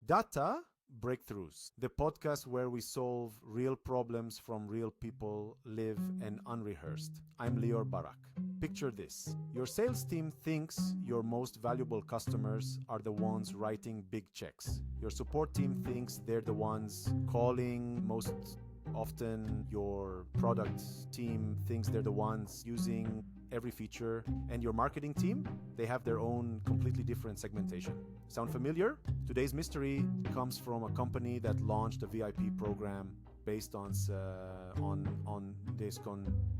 Data Breakthroughs, the podcast where we solve real problems from real people, live and unrehearsed. I'm Lior Barak. Picture this. Your sales team thinks your most valuable customers are the ones writing big checks. Your support team thinks they're the ones calling most often. Your product team thinks they're the ones using every feature. And your marketing team, they have their own completely different segmentation. Sound familiar? Today's mystery comes from a company that launched a VIP program based on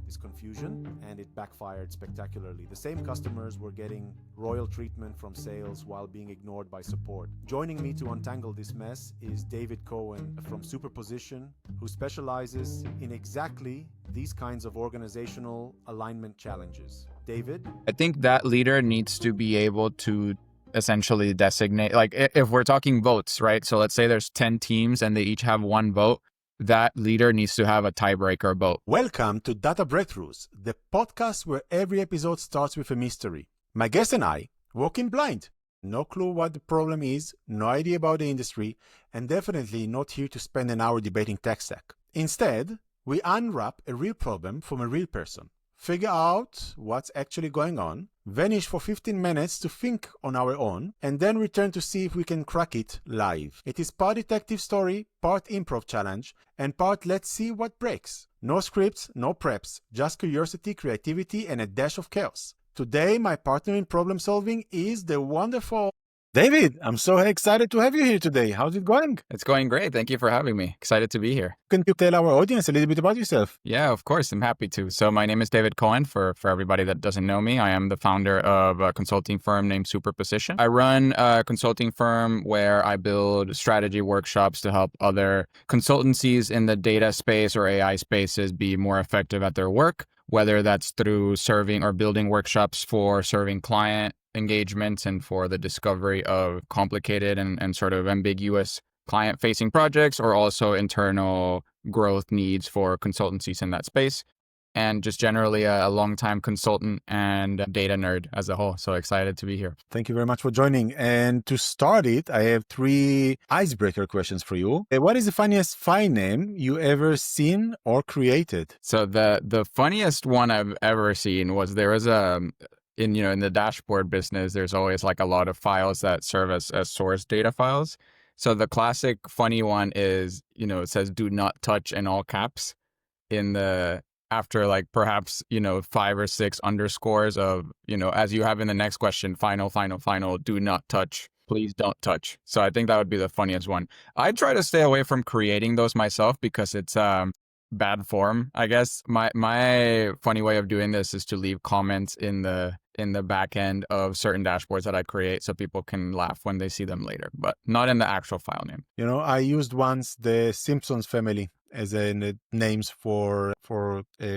this confusion, and it backfired spectacularly. The same customers were getting royal treatment from sales while being ignored by support. Joining me to untangle this mess is David Cohen from Superposition, who specializes in exactly these kinds of organizational alignment challenges. David? I think that leader needs to be able to essentially designate, like if we're talking votes, right? So let's say there's 10 teams and they each have one vote. That leader needs to have a tiebreaker vote. Welcome to Data Breakthroughs, the podcast where every episode starts with a mystery. My guest and I walk in blind. No clue what the problem is, no idea about the industry, and definitely not here to spend an hour debating tech stack. Instead, we unwrap a real problem from a real person, figure out what's actually going on, vanish for 15 minutes to think on our own, and then return to see if we can crack it live. It is part detective story, part improv challenge, and part let's see what breaks. No scripts, no preps, just curiosity, creativity, and a dash of chaos. Today, my partner in problem solving is the wonderful David. I'm so excited to have you here today. How's it going? It's going great. Thank you for having me. Excited to be here. Can you tell our audience a little bit about yourself? Yeah, of course. I'm happy to. So my name is David Cohen. For everybody that doesn't know me, I am the founder of a consulting firm named Superposition. I run a consulting firm where I build strategy workshops to help other consultancies in the data space or AI spaces be more effective at their work, whether that's through serving or building workshops for serving client engagements and for the discovery of complicated and sort of ambiguous client-facing projects, or also internal growth needs for consultancies in that space. And just generally a long-time consultant and data nerd as a whole. So excited to be here. Thank you very much for joining. And to start it, I have 3 icebreaker questions for you. What is the funniest file name you ever seen or created? So the funniest one I've ever seen was there was in the dashboard business, there's always like a lot of files that serve as source data files. So the classic funny one is, it says do not touch in all caps after like perhaps, 5 or 6 underscores of, as you have in the next question, final, do not touch. Please don't touch. So I think that would be the funniest one. I try to stay away from creating those myself because it's bad form, I guess. My funny way of doing this is to leave comments in the back end of certain dashboards that I create so people can laugh when they see them later, but not in the actual file name. I used once the Simpsons family as names for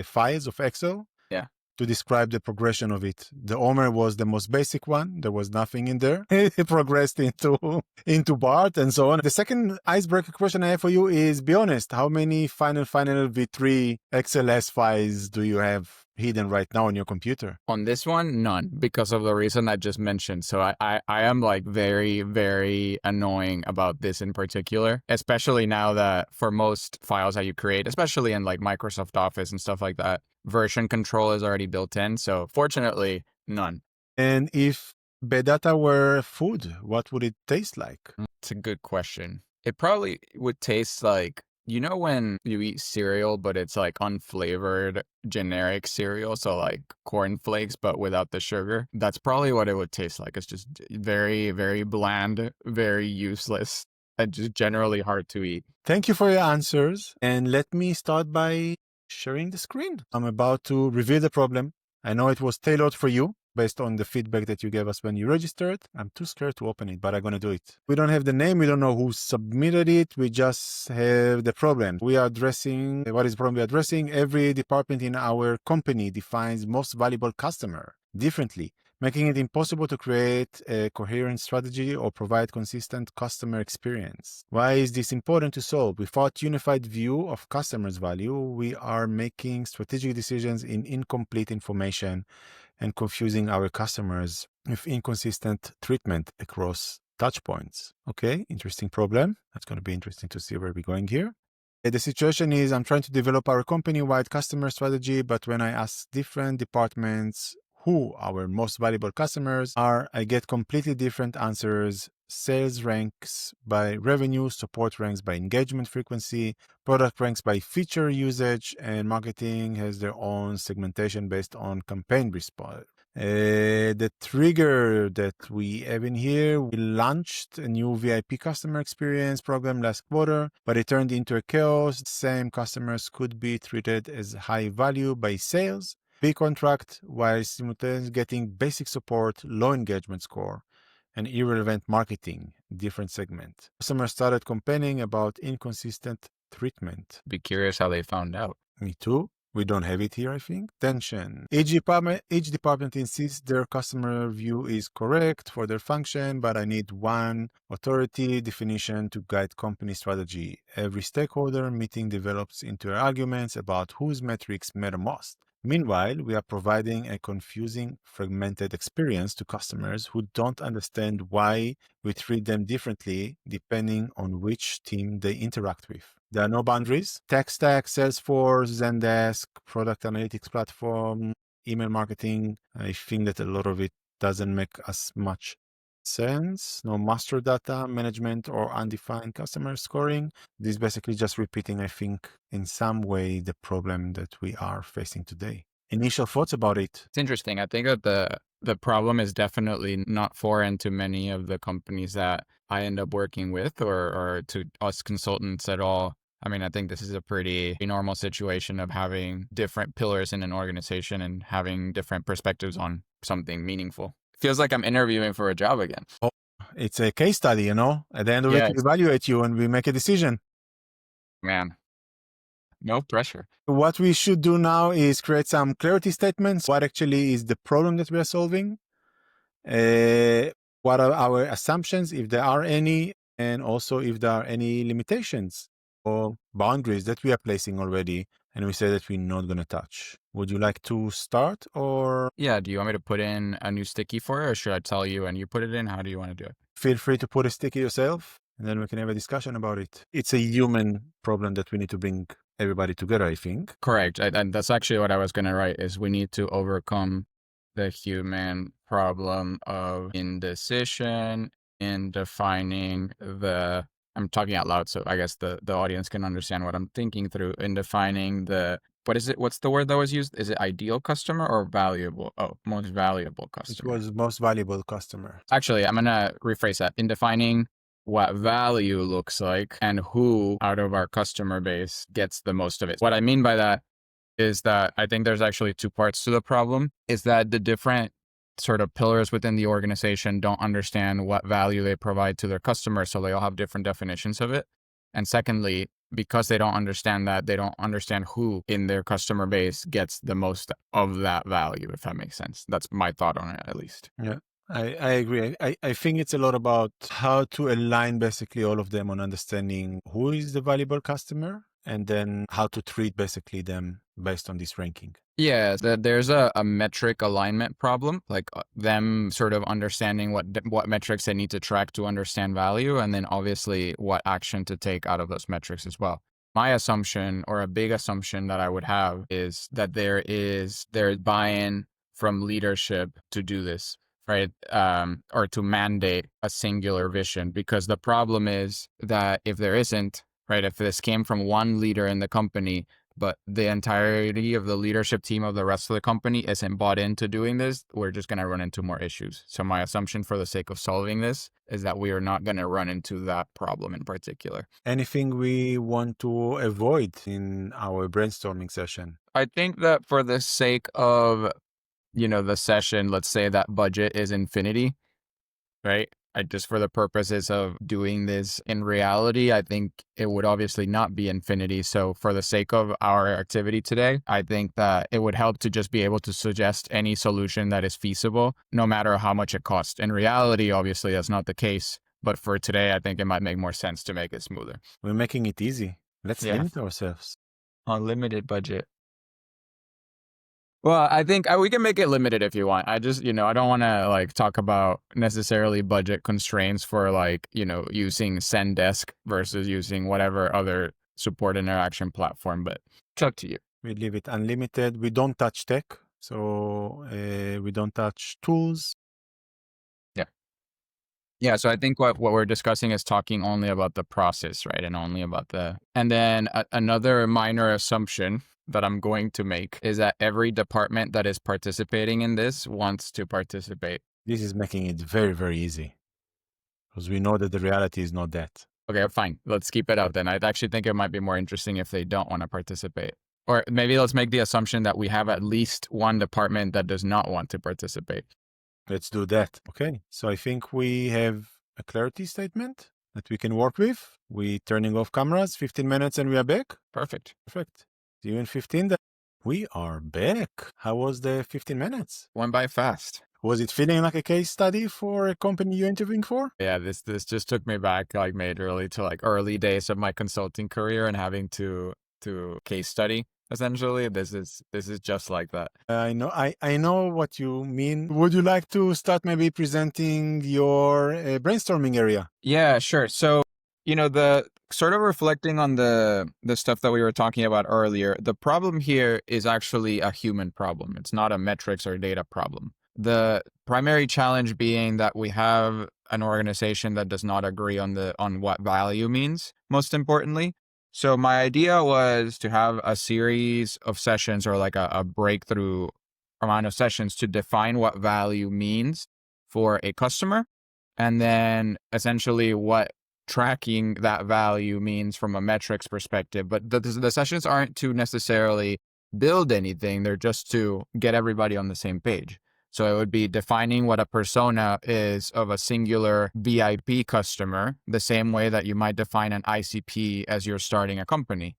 files of Excel. Yeah. To describe the progression of it. The Homer was the most basic one. There was nothing in there. It progressed into Bart and so on. The second icebreaker question I have for you is, be honest, how many final V3 XLS files do you have hidden right now on your computer? On this one, none, because of the reason I just mentioned. So I am like very, very annoying about this in particular, especially now that for most files that you create, especially in like Microsoft Office and stuff like that, version control is already built in. So fortunately, none. And if bad data were food, what would it taste like? It's a good question. It probably would taste like, when you eat cereal, but it's like unflavored generic cereal, so like cornflakes, but without the sugar. That's probably what it would taste like. It's just very, very bland, very useless, and just generally hard to eat. Thank you for your answers. And let me start by sharing the screen. I'm about to reveal the problem. I know it was tailored for you based on the feedback that you gave us when you registered. I'm too scared to open it, but I'm going to do it. We don't have the name. We don't know who submitted it. We just have the problem. We are addressing, what is the problem we're addressing? Every department in our company defines most valuable customer differently, making it impossible to create a coherent strategy or provide consistent customer experience. Why is this important to solve? Without unified view of customers' value, we are making strategic decisions in incomplete information and confusing our customers with inconsistent treatment across touch points. Okay, interesting problem. That's going to be interesting to see where we're going here. The situation is I'm trying to develop our company-wide customer strategy, but when I ask different departments who our most valuable customers are, I get completely different answers. Sales ranks by revenue, support ranks by engagement frequency, product ranks by feature usage, and marketing has their own segmentation based on campaign response. The trigger that we have in here, we launched a new VIP customer experience program last quarter, but it turned into a chaos. Same customers could be treated as high value by sales, big contract, while simultaneously getting basic support, low engagement score, and irrelevant marketing, different segment. Customers started complaining about inconsistent treatment. Be curious how they found out. Me too. We don't have it here, I think. Tension. Each department insists their customer view is correct for their function, but I need one authority definition to guide company strategy. Every stakeholder meeting develops into arguments about whose metrics matter most. Meanwhile, we are providing a confusing, fragmented experience to customers who don't understand why we treat them differently depending on which team they interact with. There are no boundaries. Tech stack, Salesforce, Zendesk, product analytics platform, email marketing. I think that a lot of it doesn't make as much sense. No master data management or undefined customer scoring. This is basically just repeating, I think, in some way, the problem that we are facing today. Initial thoughts about it? It's interesting. I think that the problem is definitely not foreign to many of the companies that I end up working with or to us consultants at all. I mean, I think this is a pretty normal situation of having different pillars in an organization and having different perspectives on something meaningful. Feels like I'm interviewing for a job again. Oh, it's a case study, you know? At the end of Yeah, it, we evaluate you and we make a decision. Man, no pressure. What we should do now is create some clarity statements. What actually is the problem that we are solving? What are our assumptions, if there are any, and also if there are any limitations or boundaries that we are placing already and we say that we're not going to touch. Would you like to start or? Yeah, do you want me to put in a new sticky for it or should I tell you and you put it in? How do you want to do it? Feel free to put a sticky yourself and then we can have a discussion about it. It's a human problem that we need to bring everybody together, I think. Correct. And that's actually what I was going to write is we need to overcome the human problem of indecision in defining the, I'm talking out loud, so I guess the audience can understand what I'm thinking through in defining the, what is it? What's the word that was used? Is it ideal customer or valuable? Oh, most valuable customer. It was most valuable customer. Actually, I'm going to rephrase that. In defining what value looks like and who out of our customer base gets the most of it. What I mean by that is that I think there's actually two parts to the problem, is that the different sort of pillars within the organization don't understand what value they provide to their customers, so they all have different definitions of it. And secondly, because they don't understand that, they don't understand who in their customer base gets the most of that value, if that makes sense. That's my thought on it, at least. Yeah. I agree. I think it's a lot about how to align basically all of them on understanding who is the valuable customer and then how to treat basically them based on this ranking. Yeah, there's a metric alignment problem, like them sort of understanding what metrics they need to track to understand value, and then obviously what action to take out of those metrics as well. My assumption, or a big assumption that I would have, is that there's buy-in from leadership to do this, right? Or to mandate a singular vision, because the problem is that if there isn't, right, if this came from one leader in the company, but the entirety of the leadership team of the rest of the company isn't bought into doing this, we're just going to run into more issues. So my assumption for the sake of solving this is that we are not going to run into that problem in particular. Anything we want to avoid in our brainstorming session? I think that for the sake of, the session, let's say that budget is infinity, right? Just for the purposes of doing this in reality, I think it would obviously not be infinity. So for the sake of our activity today, I think that it would help to just be able to suggest any solution that is feasible, no matter how much it costs. In reality, obviously, that's not the case. But for today, I think it might make more sense to make it smoother. We're making it easy. Let's Yeah. limit ourselves. Unlimited budget. Well, I think we can make it limited if you want. I just, I don't want to like talk about necessarily budget constraints for like, using Zendesk versus using whatever other support interaction platform, but it's up to you. We leave it unlimited. We don't touch tech. So we don't touch tools. Yeah, so I think what we're discussing is talking only about the process, right? And only about and then another minor assumption that I'm going to make is that every department that is participating in this wants to participate. This is making it very, very easy because we know that the reality is not that. Okay, fine. Let's keep it out then. I actually think it might be more interesting if they don't want to participate. Or maybe let's make the assumption that we have at least one department that does not want to participate. Let's do that. Okay. So I think we have a clarity statement that we can work with. We turning off cameras, 15 minutes and we are back. Perfect. Perfect. See you in 15. We are back. How was the 15 minutes? Went by fast. Was it feeling like a case study for a company you're interviewing for? Yeah, this just took me back like majorly to like early days of my consulting career and having to case study. Essentially, this is just like that. I know what you mean. Would you like to start maybe presenting your brainstorming area? Yeah, sure. So, the sort of reflecting on the stuff that we were talking about earlier, the problem here is actually a human problem. It's not a metrics or data problem. The primary challenge being that we have an organization that does not agree on what value means, most importantly. So my idea was to have a series of sessions or like a breakthrough amount of sessions to define what value means for a customer, and then essentially what tracking that value means from a metrics perspective. But the sessions aren't to necessarily build anything. They're just to get everybody on the same page. So it would be defining what a persona is of a singular VIP customer, the same way that you might define an ICP as you're starting a company.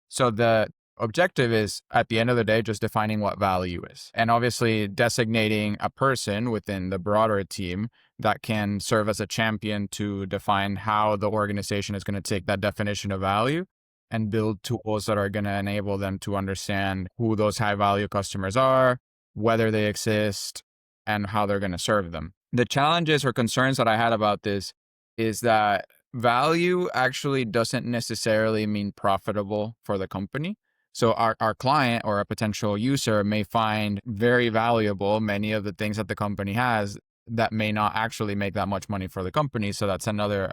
So the objective is, at the end of the day, just defining what value is. And obviously designating a person within the broader team that can serve as a champion to define how the organization is going to take that definition of value and build tools that are going to enable them to understand who those high value customers are, whether they exist, and how they're going to serve them. The challenges or concerns that I had about this is that value actually doesn't necessarily mean profitable for the company. So our client or a potential user may find very valuable many of the things that the company has that may not actually make that much money for the company. So that's another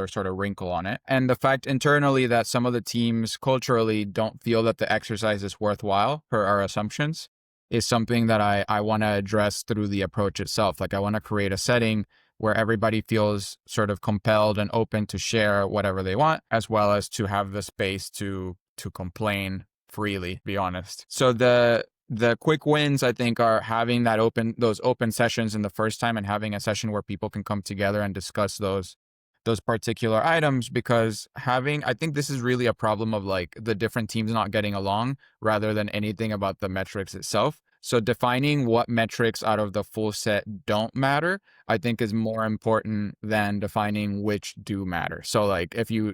sort of wrinkle on it. And the fact internally that some of the teams culturally don't feel that the exercise is worthwhile per our assumptions is something that I want to address through the approach itself. Like I want to create a setting where everybody feels sort of compelled and open to share whatever they want, as well as to have the space to complain freely, to be honest. So the quick wins, I think, are having those open sessions in the first time and having a session where people can come together and discuss those particular items, because I think this is really a problem of like the different teams not getting along rather than anything about the metrics itself. So defining what metrics out of the full set don't matter, I think is more important than defining which do matter. So like if you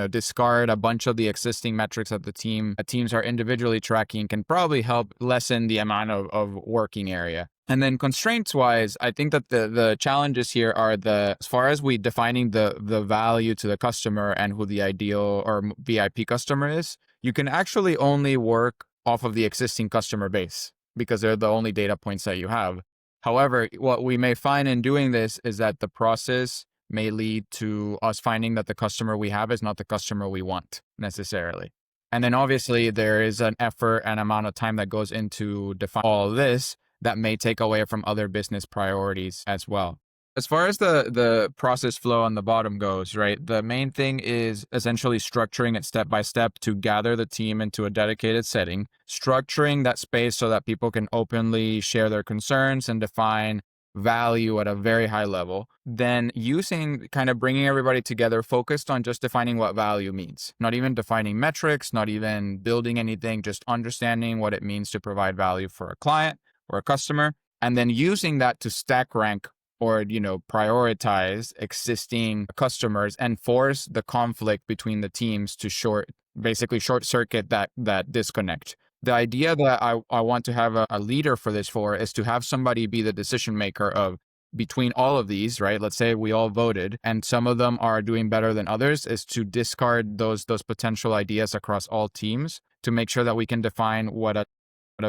discard a bunch of the existing metrics that the teams are individually tracking, can probably help lessen the amount of working area. And then constraints wise, I think that the challenges here are as far as we defining the value to the customer and who the ideal or VIP customer is, you can actually only work off of the existing customer base because they're the only data points that you have. However, what we may find in doing this is that the process may lead to us finding that the customer we have is not the customer we want necessarily. And then obviously there is an effort and amount of time that goes into define all of this that may take away from other business priorities as well. As far as the process flow on the bottom goes, right, the main thing is essentially structuring it step by step to gather the team into a dedicated setting, structuring that space so that people can openly share their concerns and define value at a very high level, then bringing everybody together focused on just defining what value means, not even defining metrics, not even building anything, just understanding what it means to provide value for a client or a customer, and then using that to stack rank or prioritize existing customers and force the conflict between the teams to short circuit that disconnect. The idea that I want to have a leader for this for is to have somebody be the decision maker of between all of these, right? Let's say we all voted and some of them are doing better than others, is to discard those potential ideas across all teams to make sure that we can define what a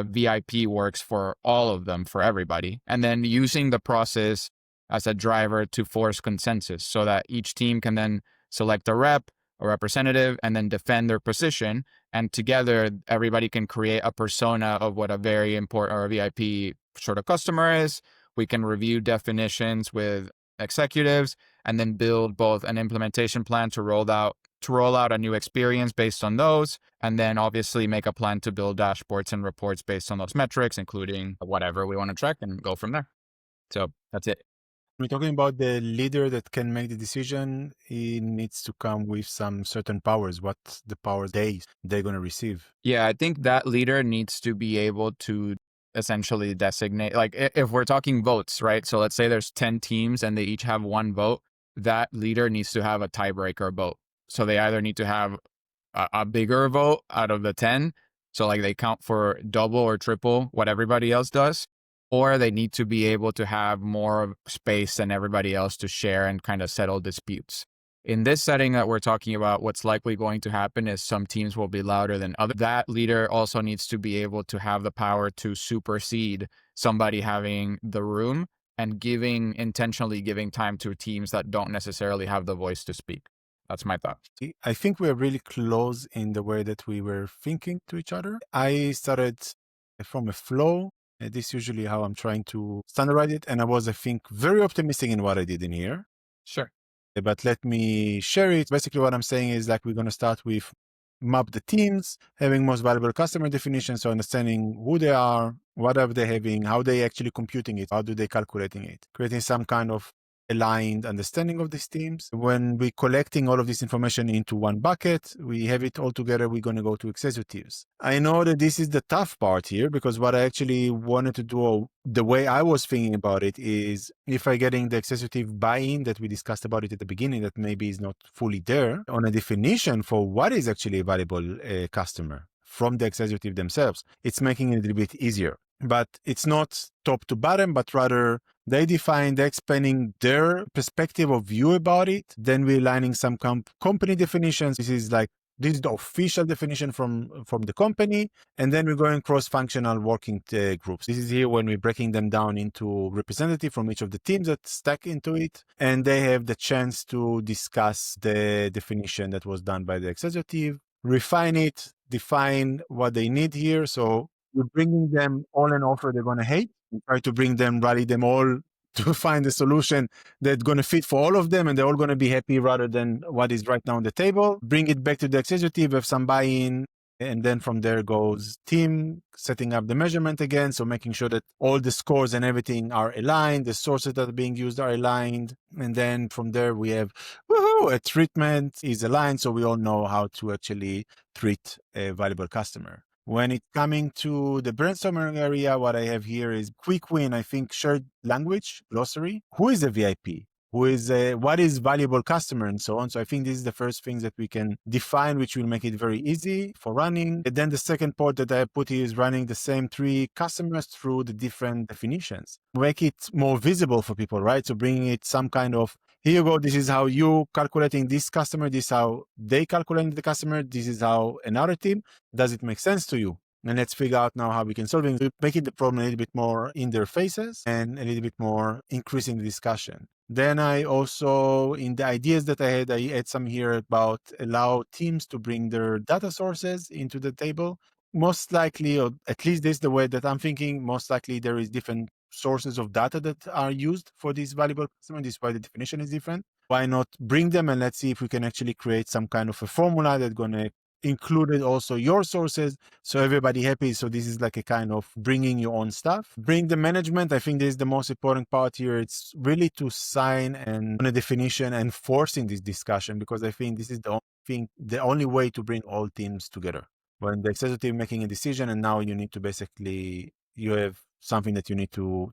VIP works for all of them, for everybody. And then using the process as a driver to force consensus so that each team can then select a rep, a representative, and then defend their position. And together, everybody can create a persona of what a very important or a VIP sort of customer is. We can review definitions with executives and then build both an implementation plan to roll out a new experience based on those, and then obviously make a plan to build dashboards and reports based on those metrics, including whatever we want to track, and go from there. So that's it. We're talking about the leader that can make the decision. He needs to come with some certain powers. What the powers they're going to receive? Yeah, I think that leader needs to be able to essentially designate, like if we're talking votes, right? So let's say there's 10 teams and they each have one vote. That leader needs to have a tiebreaker vote. So they either need to have a bigger vote out of the 10. So like they count for double or triple what everybody else does, or they need to be able to have more space than everybody else to share and kind of settle disputes. In this setting that we're talking about, what's likely going to happen is some teams will be louder than others. That leader also needs to be able to have the power to supersede somebody having the room and intentionally giving time to teams that don't necessarily have the voice to speak. That's my thought. I think we're really close in the way that we were thinking to each other. I started from a flow. This is usually how I'm trying to standardize it. And I was, I think, very optimistic in what I did in here. Sure. But let me share it. Basically, what I'm saying is like we're going to start with map the teams, having most valuable customer definition. So understanding who they are, what are they having, how they actually computing it, how do they calculating it, creating some kind of aligned understanding of these teams. When we're collecting all of this information into one bucket, we have it all together, we're going to go to executives. I know that this is the tough part here because what I actually wanted to do, the way I was thinking about it is if I'm getting the executive buy-in that we discussed about it at the beginning, that maybe is not fully there on a definition for what is actually a valuable customer from the executive themselves, it's making it a little bit easier. But it's not top to bottom, but rather they define, they're explaining their perspective of view about it. Then we're aligning some company definitions. This is the official definition from the company. And then we're going cross-functional working groups. This is here when we're breaking them down into representative from each of the teams that stack into it. And they have the chance to discuss the definition that was done by the executive, refine it, define what they need here. So we're bringing them all an offer they're going to hate. We try to rally them all to find a solution that's going to fit for all of them and they're all going to be happy rather than what is right now on the table. Bring it back to the executive, have some buy-in, and then from there goes team setting up the measurement again. So making sure that all the scores and everything are aligned, the sources that are being used are aligned. And then from there we have a treatment is aligned. So we all know how to actually treat a valuable customer. When it's coming to the brainstorming area, what I have here is quick win. I think shared language, glossary. Who is a VIP? What is valuable customer and so on. So I think this is the first thing that we can define, which will make it very easy for running. And then the second part that I put here is running the same 3 customers through the different definitions. Make it more visible for people, right? So bringing it some kind of, here you go, this is how you calculating this customer, this is how they calculating the customer, this is how another team, does it make sense to you? And let's figure out now how we can solve it, making the problem a little bit more in their faces and a little bit more increasing the discussion. Then I also, in the ideas that I had some here about allow teams to bring their data sources into the table. Most likely, or at least this is the way that I'm thinking, most likely there is different sources of data that are used for these valuable customers. This is why the definition is different. Why not bring them and let's see if we can actually create some kind of a formula that's going to include also your sources so everybody happy. So this is like a kind of bringing your own stuff. Bring the management. I think this is the most important part here. It's really to sign and on a definition and forcing this discussion, because I think this is the only way to bring all teams together. When the executive making a decision and now you need to basically, you have something that you need to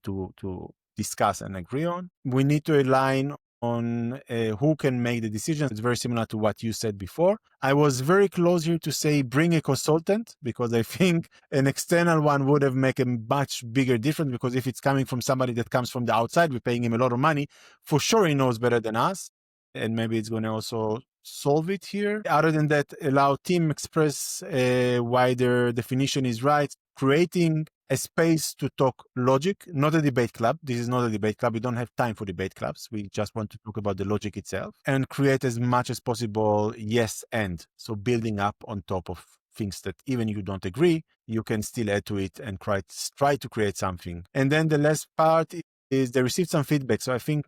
discuss and agree on. We need to align on who can make the decisions. It's very similar to what you said before. I was very close here to say bring a consultant, because I think an external one would have made a much bigger difference, because if it's coming from somebody that comes from the outside, we're paying him a lot of money. For sure, he knows better than us. And maybe it's going to also solve it here. Other than that, allow team express why their definition is right, creating a space to talk logic, not a debate club. This is not a debate club. We don't have time for debate clubs. We just want to talk about the logic itself and create as much as possible yes and. So building up on top of things that even you don't agree, you can still add to it and try to create something. And then the last part is they received some feedback. So I think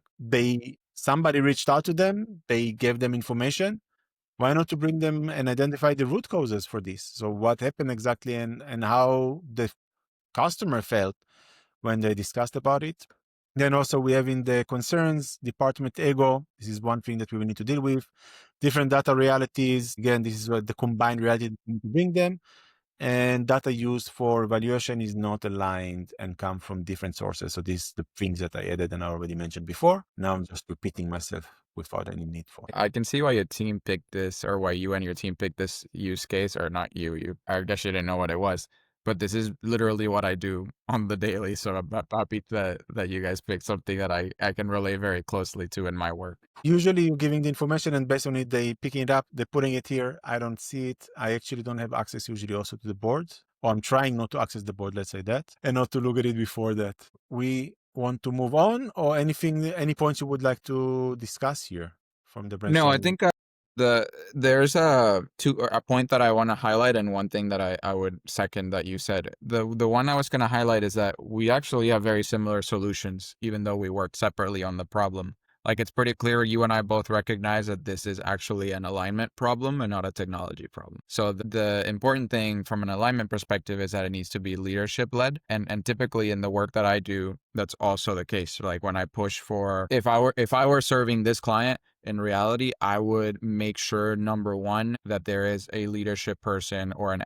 somebody reached out to them, they gave them information. Why not to bring them and identify the root causes for this? So what happened exactly and how the customer felt when they discussed about it. Then also we have in the concerns, department ego. This is one thing that we will need to deal with. Different data realities. Again, this is what the combined reality we need to bring them. And data used for evaluation is not aligned and come from different sources. So these are the things that I added and I already mentioned before. Now I'm just repeating myself without any need for it. I can see why your team picked this, or why you and your team picked this use case, or not you. I guess you didn't know what it was, but this is literally what I do on the daily. So I'm happy that you guys picked something that I can relate very closely to in my work. Usually you're giving the information and based on it, they picking it up, they're putting it here. I don't see it. I actually don't have access usually also to the board, or I'm trying not to access the board, let's say that, and not to look at it before that. We want to move on, or any points you would like to discuss here from the brainstorming? No, I think there's a point that I want to highlight, and one thing that I would second that you said. The one I was going to highlight is that we actually have very similar solutions, even though we work separately on the problem. Like, it's pretty clear you and I both recognize that this is actually an alignment problem and not a technology problem. So the important thing from an alignment perspective is that it needs to be leadership led. And typically in the work that I do, that's also the case. Like, when I push for, if I were serving this client, in reality, I would make sure, number one, that there is a leadership person or an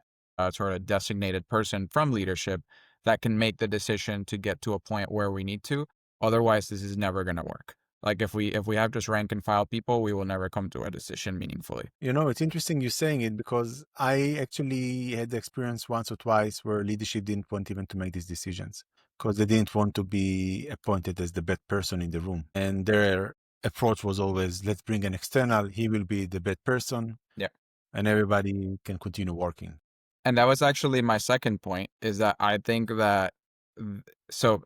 sort of designated person from leadership that can make the decision to get to a point where we need to. Otherwise, this is never going to work. Like, if we have just rank and file people, we will never come to a decision meaningfully. You know, it's interesting you saying it, because I actually had the experience once or twice where leadership didn't want even to make these decisions because they didn't want to be appointed as the best person in the room. And their approach was always, let's bring an external, he will be the best person. Yeah. And everybody can continue working. And that was actually my second point, is that I think that, so,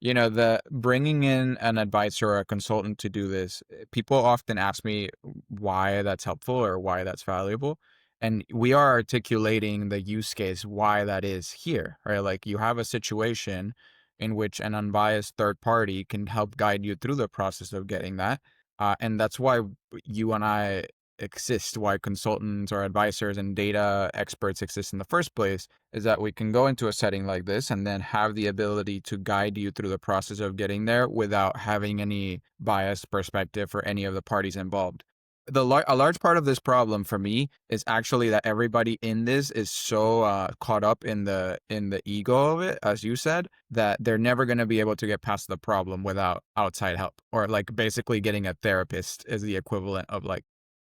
you know, the bringing in an advisor or a consultant to do this, people often ask me why that's helpful or why that's valuable. And we are articulating the use case, why that is here, right? Like, you have a situation in which an unbiased third party can help guide you through the process of getting that. And that's why you and I exist, why consultants or advisors and data experts exist in the first place, is that we can go into a setting like this and then have the ability to guide you through the process of getting there without having any biased perspective for any of the parties involved. A large part of this problem for me is actually that everybody in this is so caught up in the ego of it, as you said, that they're never going to be able to get past the problem without outside help, or like basically getting a therapist is the equivalent of, like,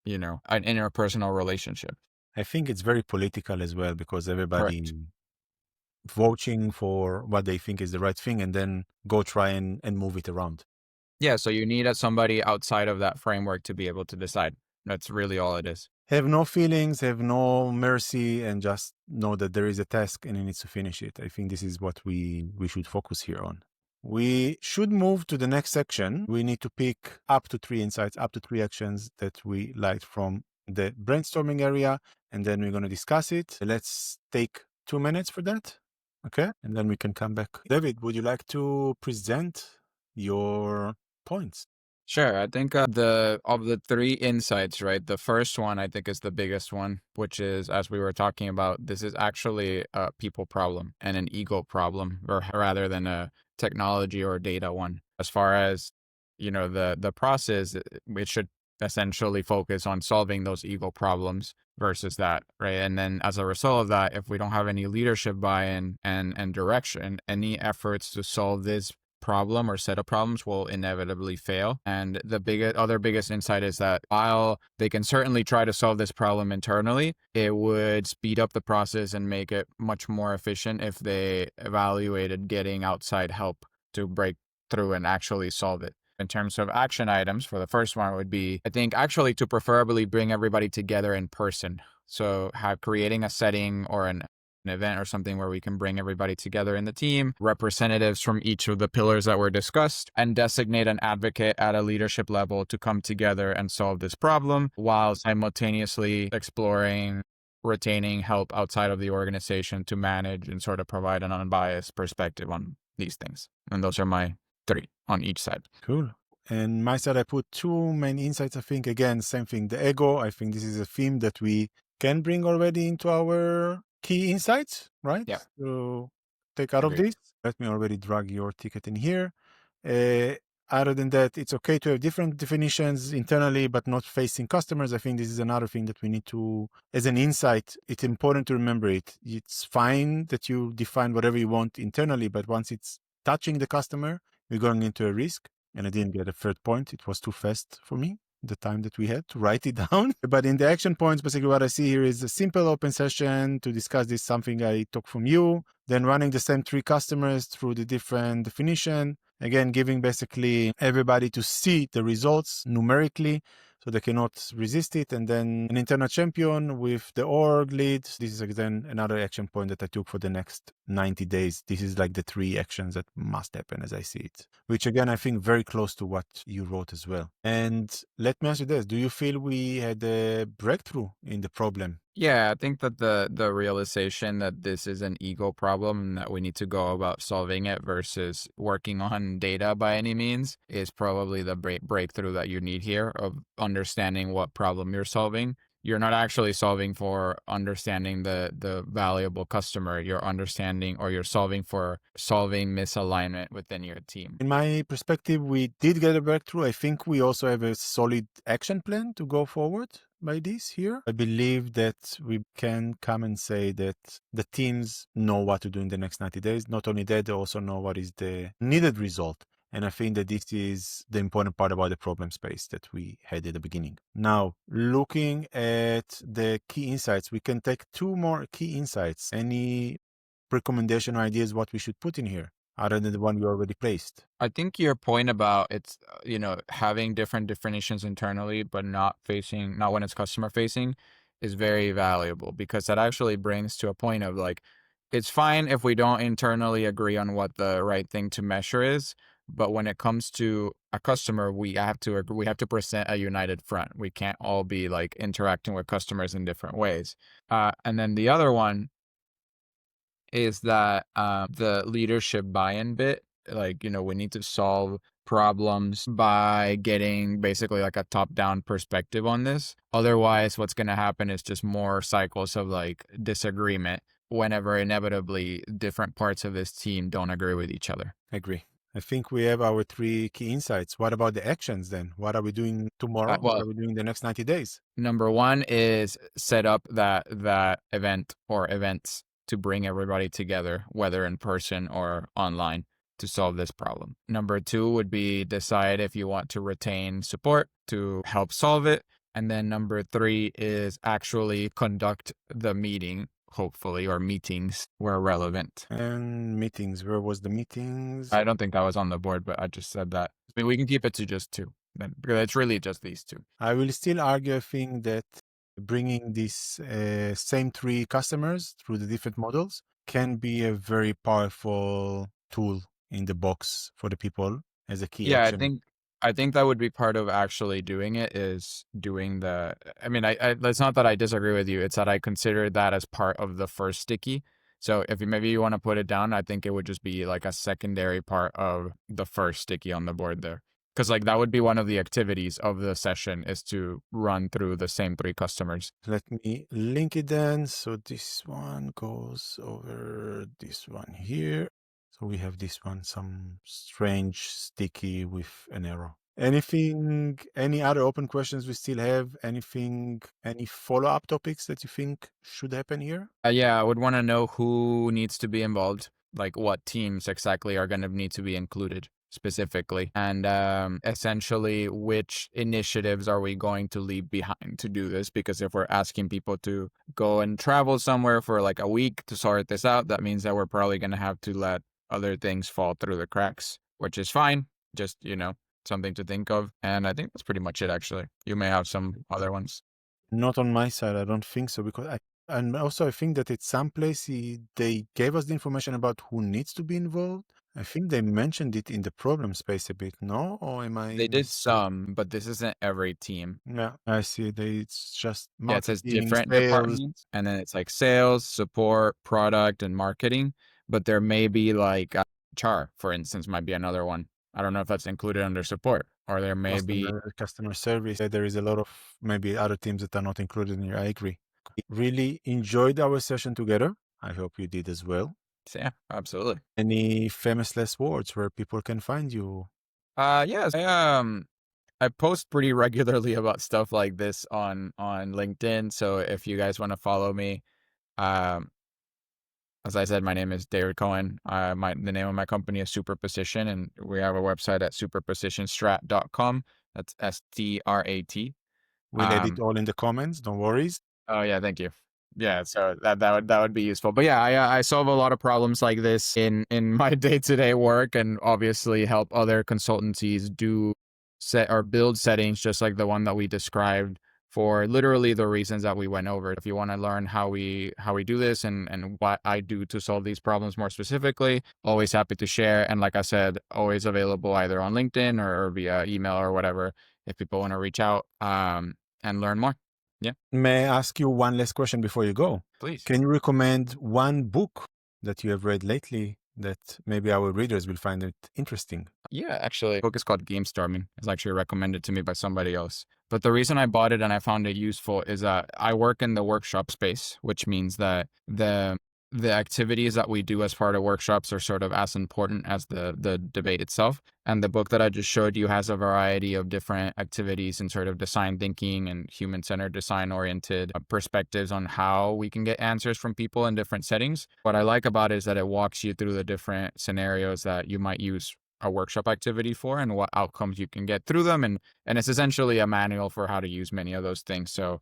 you know, an interpersonal relationship. I think it's very political as well, because everybody Correct. voting for what they think is the right thing and then go try and move it around. Yeah, so you need somebody outside of that framework to be able to decide. That's really all it is. Have no feelings, have no mercy, and just know that there is a task and he needs to finish it. I think this is what we should focus here on. We should move to the next section. We need to pick up to 3 insights, up to 3 actions that we liked from the brainstorming area, and then we're going to discuss it. Let's take 2 minutes for that. Okay. And then we can come back. David, would you like to present your points? Sure. I think of the 3 insights, right? The first one I think is the biggest one, which is, as we were talking about, this is actually a people problem and an ego problem, or rather than a technology or data one. As far as, you know, the process, it should essentially focus on solving those ego problems versus that, right? And then as a result of that, if we don't have any leadership buy-in and direction, any efforts to solve this problem or set of problems will inevitably fail. And the biggest insight is that while they can certainly try to solve this problem internally, it would speed up the process and make it much more efficient if they evaluated getting outside help to break through and actually solve it. In terms of action items, for the first one would be, I think, actually to preferably bring everybody together in person. So creating a setting or an event or something where we can bring everybody together in the team, representatives from each of the pillars that were discussed, and designate an advocate at a leadership level to come together and solve this problem while simultaneously exploring retaining help outside of the organization to manage and sort of provide an unbiased perspective on these things. And those are my 3 on each side. Cool. And my side, I put 2 main insights. I think, again, same thing, the ego. I think this is a theme that we can bring already into our key insights, right? Yeah. So take out of Agreed. this. Let me already drag your ticket in here. Other than that, it's okay to have different definitions internally, but not facing customers. I think this is another thing that we need to, as an insight, it's important to remember it. It's fine that you define whatever you want internally, but once it's touching the customer, we're going into a risk. And I didn't get a third point. It was too fast for me, the time that we had to write it down. But in the action points, basically what I see here is a simple open session to discuss this, something I took from you, then running the same 3 customers through the different definition. Again, giving basically everybody to see the results numerically so they cannot resist it. And then an internal champion with the org lead. This is again another action point that I took for the next 90 days. This is like the 3 actions that must happen as I see it, which again, I think very close to what you wrote as well. And let me ask you this. Do you feel we had a breakthrough in the problem? Yeah, I think that the realization that this is an ego problem and that we need to go about solving it versus working on data by any means is probably the breakthrough that you need here of understanding what problem you're solving. You're not actually solving for understanding the valuable customer. You're understanding or you're solving for solving misalignment within your team. In my perspective, we did get a breakthrough. I think we also have a solid action plan to go forward by this here. I believe that we can come and say that the teams know what to do in the next 90 days. Not only that, they also know what is the needed result. And I think that this is the important part about the problem space that we had at the beginning. Now, looking at the key insights, we can take 2 more key insights. Any recommendation or ideas what we should put in here other than the one we already placed? I think your point about it's, having different definitions internally, but not when it's customer facing is very valuable because that actually brings to a point of like, it's fine if we don't internally agree on what the right thing to measure is. But when it comes to a customer, we have to present a united front. We can't all be like interacting with customers in different ways. And then the other one is that the leadership buy-in bit, like, we need to solve problems by getting basically like a top-down perspective on this. Otherwise, what's going to happen is just more cycles of like disagreement whenever inevitably different parts of this team don't agree with each other. I agree. I think we have our 3 key insights. What about the actions then? What are we doing tomorrow? What are we doing the next 90 days? Number 1 is set up that event or events to bring everybody together, whether in person or online, to solve this problem. Number 2 would be decide if you want to retain support to help solve it. And then number 3 is actually conduct the meeting, hopefully, or meetings where relevant. And meetings, where was the meetings? I don't think that was on the board, but I just said that. I mean, we can keep it to just 2, then, because it's really just these 2. I will still argue, I think, that bringing these same 3 customers through the different models can be a very powerful tool in the box for the people as a key action. I think that would be part of actually doing it is doing I mean, it's not that I disagree with you. It's that I consider that as part of the first sticky. So if maybe you want to put it down, I think it would just be like a secondary part of the first sticky on the board there. Because like that would be one of the activities of the session is to run through the same 3 customers. Let me link it then. So this one goes over this one here. So we have this one, some strange sticky with an arrow. Anything, any other open questions we still have? Anything, any follow-up topics that you think should happen here? Yeah, I would want to know who needs to be involved. like what teams exactly are going to need to be included specifically, and essentially which initiatives are we going to leave behind to do this, because if we're asking people to go and travel somewhere for like a week to sort this out, that means that we're probably going to have to let other things fall through the cracks, which is fine, just something to think of. And I think that's pretty much it. Actually, you may have some other ones. Not on my side, I don't think so, because and also I think that at some place they gave us the information about who needs to be involved. I think they mentioned it in the problem space a bit, no? Or am I? They did some, but this isn't every team. Yeah, I see. It's just Yeah, it says marketing, different sales. departments, and then it's like sales, support, product, and marketing. But there may be like HR, for instance, might be another one. I don't know if that's included under support, or there may be Customer service. There is a lot of maybe other teams that are not included in here. I agree. Really enjoyed our session together. I hope you did as well. Yeah, absolutely. Any famous last words where people can find you? Yes, I post pretty regularly about stuff like this on LinkedIn. So if you guys want to follow me, as I said, my name is David Cohen. The name of my company is Superposition, and we have a website at superpositionstrat.com. That's STRAT. We'll edit all in the comments. Don't worry. Oh yeah, thank you. Yeah, so that would be useful. But yeah, I solve a lot of problems like this in my day-to-day work, and obviously help other consultancies build settings just like the one that we described, for literally the reasons that we went over. If you want to learn how we do this and what I do to solve these problems more specifically, always happy to share. And like I said, always available either on LinkedIn or via email or whatever, if people want to reach out and learn more. Yeah. May I ask you one last question before you go? Please. Can you recommend one book that you have read lately that maybe our readers will find it interesting? Yeah, actually, the book is called Game Storming. It's actually recommended to me by somebody else. But the reason I bought it and I found it useful is that I work in the workshop space, which means that the activities that we do as part of workshops are sort of as important as the debate itself. And the book that I just showed you has a variety of different activities and sort of design thinking and human-centered, design-oriented perspectives on how we can get answers from people in different settings. What I like about it is that it walks you through the different scenarios that you might use a workshop activity for and what outcomes you can get through them. And it's essentially a manual for how to use many of those things. So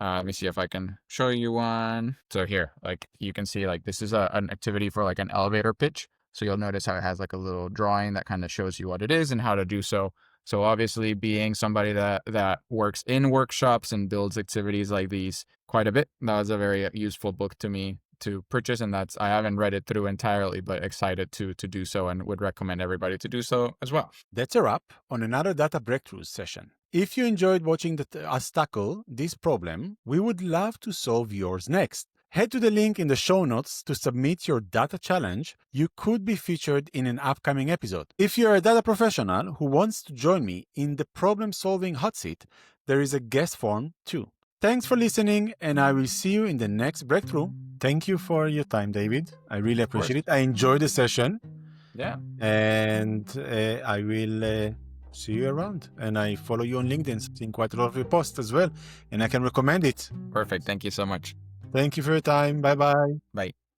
let me see if I can show you one. So here, like you can see, like this is an activity for like an elevator pitch. So you'll notice how it has like a little drawing that kind of shows you what it is and how to do so. So obviously, being somebody that works in workshops and builds activities like these quite a bit, that was a very useful book to me to purchase. And I haven't read it through entirely, but excited to do so, and would recommend everybody to do so as well. That's a wrap on another Data Breakthroughs session. If you enjoyed watching us tackle this problem, we would love to solve yours next. Head to the link in the show notes to submit your data challenge. You could be featured in an upcoming episode. If you're a data professional who wants to join me in the problem-solving hot seat, there is a guest form too. Thanks for listening, and I will see you in the next breakthrough. Thank you for your time, David. I really appreciate it. I enjoyed the session. Yeah. And I will see you around. And I follow you on LinkedIn, seeing quite a lot of your posts as well. And I can recommend it. Perfect. Thank you so much. Thank you for your time. Bye-bye. Bye.